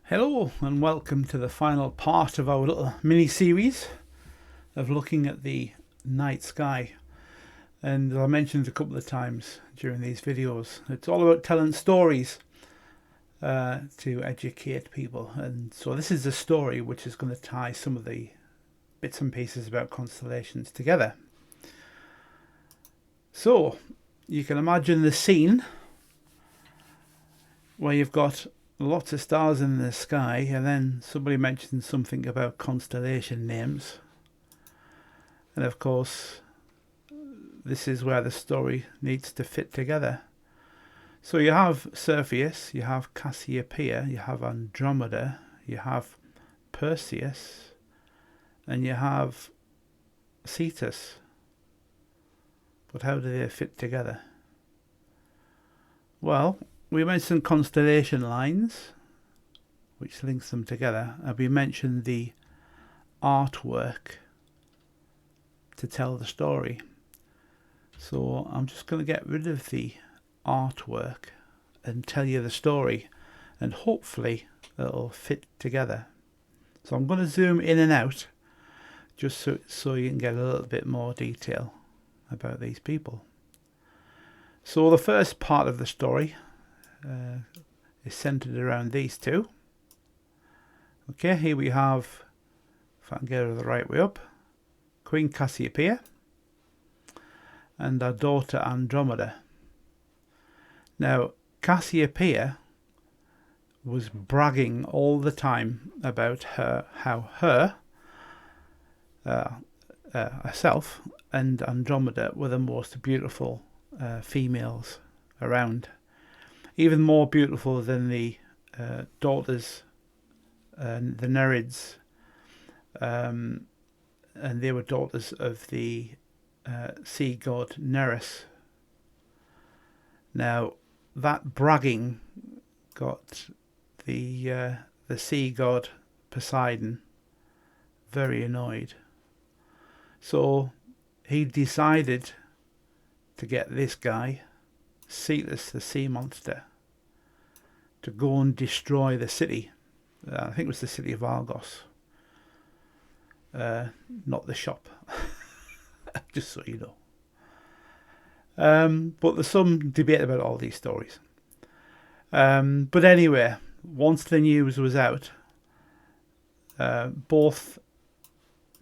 Hello and welcome to the final part of our little mini-series of looking at the night sky. And as I mentioned a couple of times during these videos, it's all about telling stories to educate people. And so this is a story which is going to tie some of the bits and pieces about constellations together. So you can imagine the scene where you've got lots of stars in the sky, and then somebody mentions something about constellation names, and of course this is where the story needs to fit together. So you have Cepheus, you have Casseopia, you have Andromeda, you have Perseus, and you have Cetus. But how do they fit together? Well, we mentioned constellation lines, which links them together, and we mentioned the artwork to tell the story. So I'm just going to get rid of the artwork and tell you the story, and hopefully it'll fit together. So I'm going to zoom in and out just so you can get a little bit more detail about these people. So the first part of the story is centered around these two. Okay, here we have, if I can get it the right way up, Queen Cassiopeia and her daughter Andromeda. Now, Cassiopeia was bragging all the time about how herself and Andromeda were the most beautiful females around. Even more beautiful than the daughters, the Nereids, and they were daughters of the sea god Nereus. Now, that bragging got the sea god Poseidon very annoyed. So he decided to get this guy, Cetus the Sea Monster, to go and destroy the city. I think it was the city of Argos, not the shop, just so you know. But there's some debate about all these stories. But anyway, once the news was out, both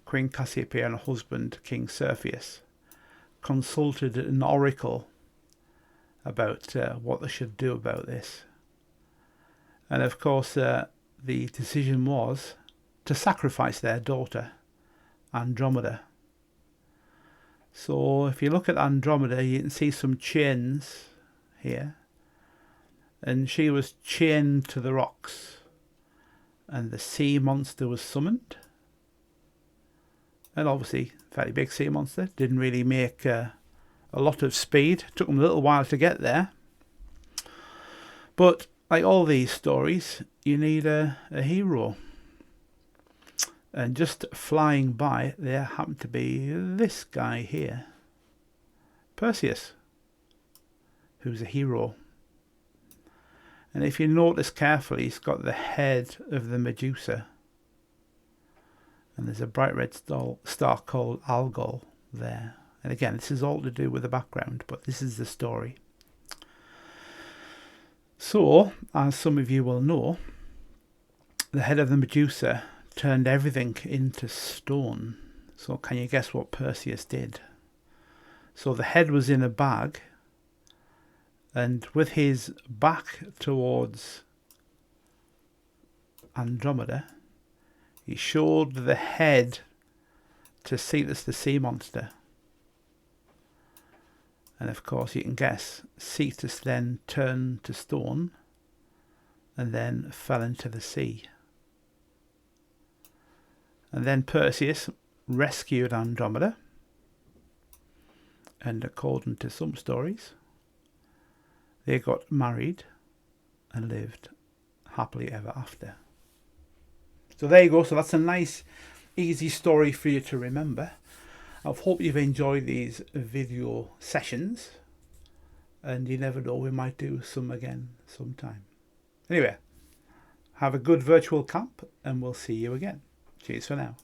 Queen Cassiopeia and her husband, King Cepheus, consulted an oracle about what they should do about this. And of course the decision was to sacrifice their daughter Andromeda. So if you look at Andromeda, you can see some chains here, and she was chained to the rocks, and the sea monster was summoned. And obviously fairly big sea monster, didn't really make a lot of speed, took them a little while to get there. But like all these stories, you need a hero. And just flying by, there happened to be this guy here, Perseus, who's a hero. And if you notice carefully, he's got the head of the Medusa. And there's a bright red star called Algol there. And again, this is all to do with the background, but this is the story. So, as some of you will know, the head of the Medusa turned everything into stone. So can you guess what Perseus did? So the head was in a bag, and with his back towards Andromeda, he showed the head to Cetus the Sea Monster. And of course you can guess, Cetus then turned to stone and then fell into the sea. And then Perseus rescued Andromeda, and according to some stories, they got married and lived happily ever after. So there you go. So that's a nice, easy story for you to remember. I hope you've enjoyed these video sessions, and you never know, we might do some again sometime. Anyway, Have a good virtual camp, and we'll see you again. Cheers for now.